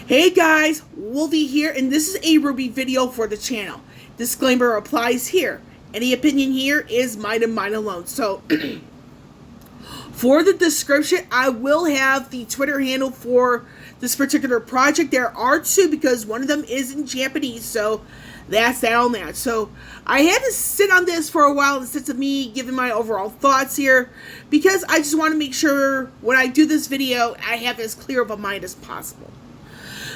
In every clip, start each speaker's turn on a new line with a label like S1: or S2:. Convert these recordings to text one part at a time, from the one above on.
S1: Hey guys, Wolvie here, and this is a RWBY video for the channel. Disclaimer applies here. Any opinion here is mine and mine alone. So, for the description, I will have the Twitter handle for this particular project. There are two because one of them is in Japanese, so that's that on that. So, I had to sit on this for a while instead of me giving my overall thoughts here because I just want to make sure when I do this video, I have as clear of a mind as possible.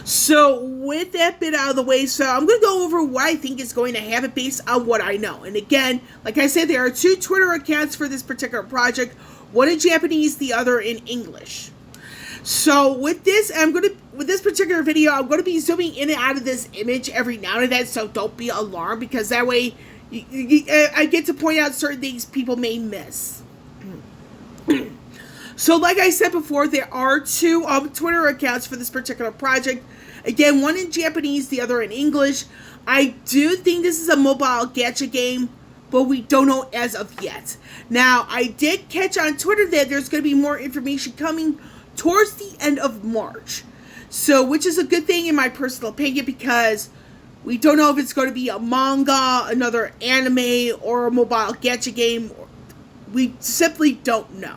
S1: So, with that bit out of the way, so I'm going to go over what I think is going to happen based on what I know. And again, like I said, there are two Twitter accounts for this particular project. One in Japanese, the other in English. So, with this particular video, I'm going to be zooming in and out of this image every now and then, so don't be alarmed, because that way I get to point out certain things people may miss. So, like I said before, there are two Twitter accounts for this particular project. Again, one in Japanese, the other in English. I do think this is a mobile gacha game, but we don't know as of yet. Now, I did catch on Twitter that there's going to be more information coming towards the end of March. So, which is a good thing in my personal opinion, because we don't know if it's going to be a manga, another anime, or a mobile gacha game. We simply don't know.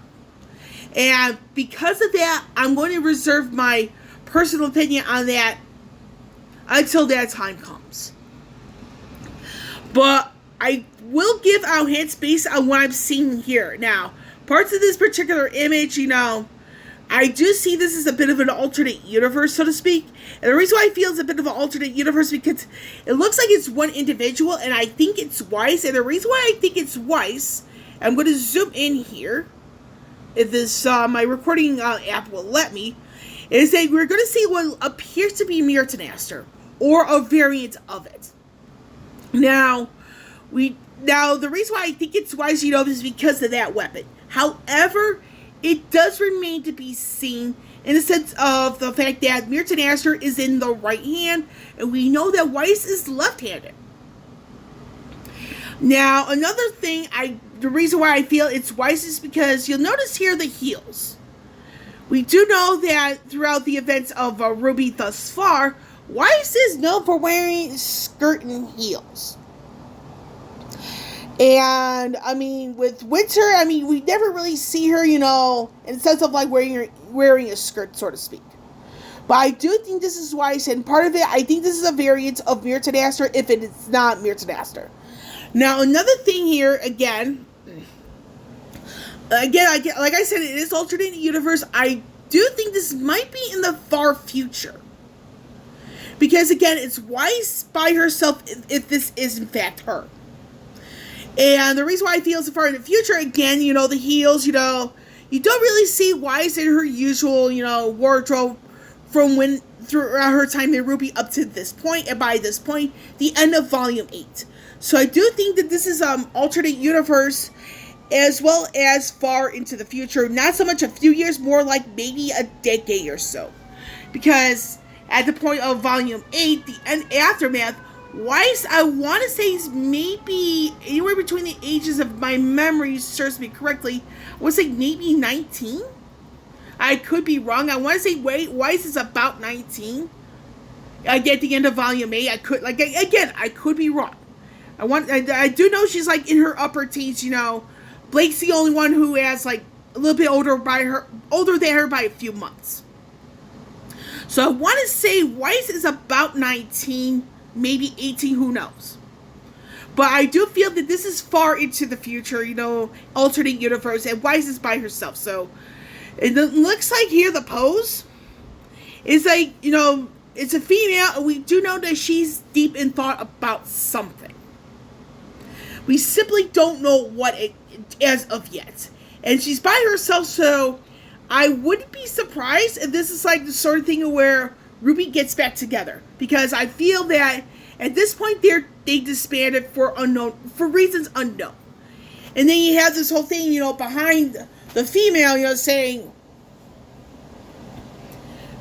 S1: And because of that, I'm going to reserve my personal opinion on that until that time comes. But I will give out hints based on what I'm seeing here. Now, parts of this particular image, I do see this as a bit of an alternate universe, so to speak. And the reason why I feel it's a bit of an alternate universe is because it looks like it's one individual, and I think it's Weiss. And the reason why I think it's Weiss, I'm going to zoom in here, if this my recording app will let me, is that we're going to see what appears to be Mirtanaster, or a variant of it. Now, the reason why I think it's Weiss, is because of that weapon. However, it does remain to be seen in the sense of the fact that Mirtanaster is in the right hand, and we know that Weiss is left-handed. Now, another thing, the reason why I feel it's Weiss is because you'll notice here the heels. We do know that throughout the events of RWBY thus far, Weiss is known for wearing skirt and heels. And, with Winter, we never really see her, in the sense of like wearing a skirt, so to speak. But I do think this is Weiss, and part of it, I think this is a variant of Mirtanaster if it is not Mirtanaster. Now, another thing here, again, like I said, it is alternate universe. I do think this might be in the far future. Because, again, it's Weiss by herself if this is, in fact, her. And the reason why I feel so far in the future, again, the heels, you don't really see Weiss in her usual, wardrobe from throughout her time in RWBY up to this point, and by this point, the end of Volume 8. So I do think that this is alternate universe as well as far into the future. Not so much a few years, more like maybe a decade or so. Because at the point of Volume 8, the end aftermath, Weiss, I want to say, is maybe anywhere between the ages of, my memory serves me correctly, I want to say maybe 19? I could be wrong. I want to say Weiss is about 19. At the end of Volume 8, I could be wrong. I do know she's like in her upper teens, Blake's the only one who has like a little bit older than her by a few months. So I want to say Weiss is about 19, maybe 18, who knows. But I do feel that this is far into the future, alternate universe, and Weiss is by herself. So it looks like here the pose is like, it's a female, and we do know that she's deep in thought about something. We simply don't know what it as of yet. And she's by herself, so I wouldn't be surprised if this is like the sort of thing where RWBY gets back together. Because I feel that at this point they disbanded for reasons unknown. And then you have this whole thing, behind the female, saying,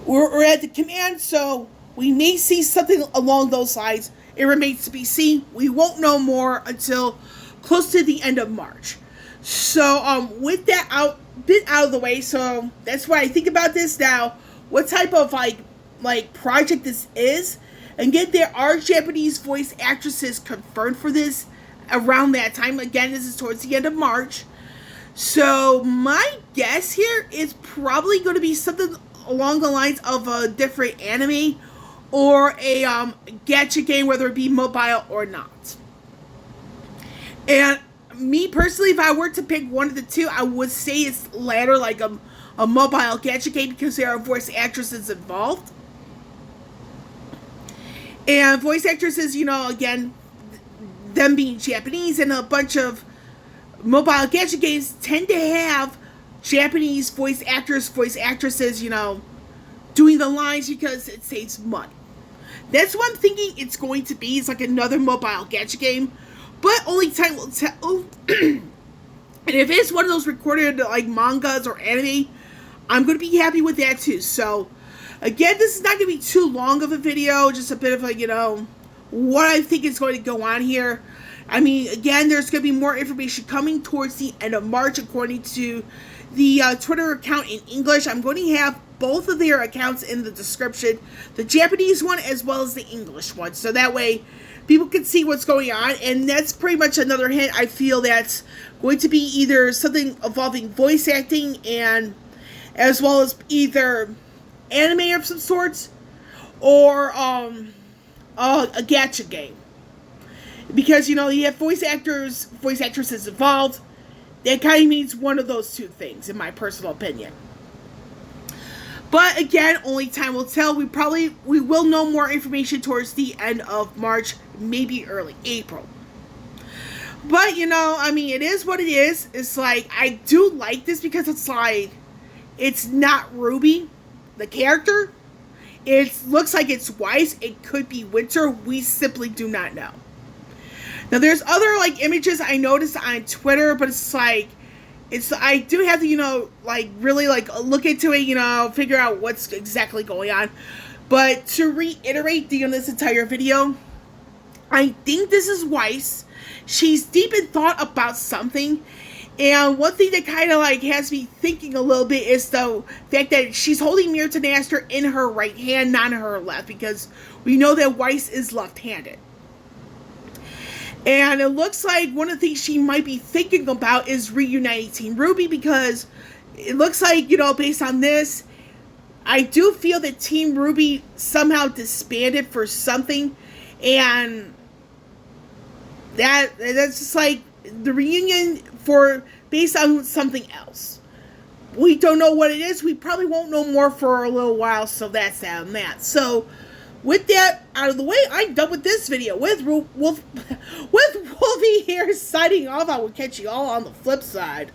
S1: we're at the command, so we may see something along those lines. It remains to be seen. We won't know more until close to the end of March. So, with that bit out of the way, so that's what I think about this now. What type of, like project this is. And again, there are Japanese voice actresses confirmed for this around that time. Again, this is towards the end of March. So my guess here is probably going to be something along the lines of a different anime or a gacha game, whether it be mobile or not. And me personally, if I were to pick one of the two, I would say it's latter, like a mobile gacha game, because there are voice actresses involved. And voice actresses, you know, again, them being Japanese, and a bunch of mobile gacha games tend to have Japanese voice actors, voice actresses, you know, doing the lines because it saves money. That's what I'm thinking it's going to be. It's like another mobile gacha game, but only time will tell. And if it's one of those recorded like mangas or anime, I'm going to be happy with that too. So again, this is not going to be too long of a video, just a bit of a, you know, what I think is going to go on here. I mean, again, there's going to be more information coming towards the end of March, according to the Twitter account in English. I'm going to have both of their accounts in the description, the Japanese one as well as the English one, so that way people can see what's going on. And that's pretty much another hint. I feel that's going to be either something involving voice acting, and as well as either anime of some sorts, or a gacha game. Because, you know, you have voice actors, voice actresses involved. That kind of means one of those two things, in my personal opinion. But again, only time will tell. We will know more information towards the end of March, maybe early April. But, you know, I mean, it is what it is. It's like, I do like this because it's like, it's not RWBY, the character. It looks like it's Weiss. It could be Winter. We simply do not know. Now, there's other, like, images I noticed on Twitter, but it's like, I do have to, you know, like, really, like, look into it, you know, figure out what's exactly going on. But to reiterate this entire video, I think this is Weiss. She's deep in thought about something. And one thing that kind of, like, has me thinking a little bit is the fact that she's holding Mirror to Naster in her right hand, not in her left, because we know that Weiss is left-handed. And it looks like one of the things she might be thinking about is reuniting TeamRWBY, because it looks like, you know, based on this, I do feel that TeamRWBY somehow disbanded for something, and that's just like the reunion based on something else. We don't know what it is. We probably won't know more for a little while, so that's that on that. So with that out of the way, I'm done with this video. With Wolvie here signing off. I will catch you all on the flip side.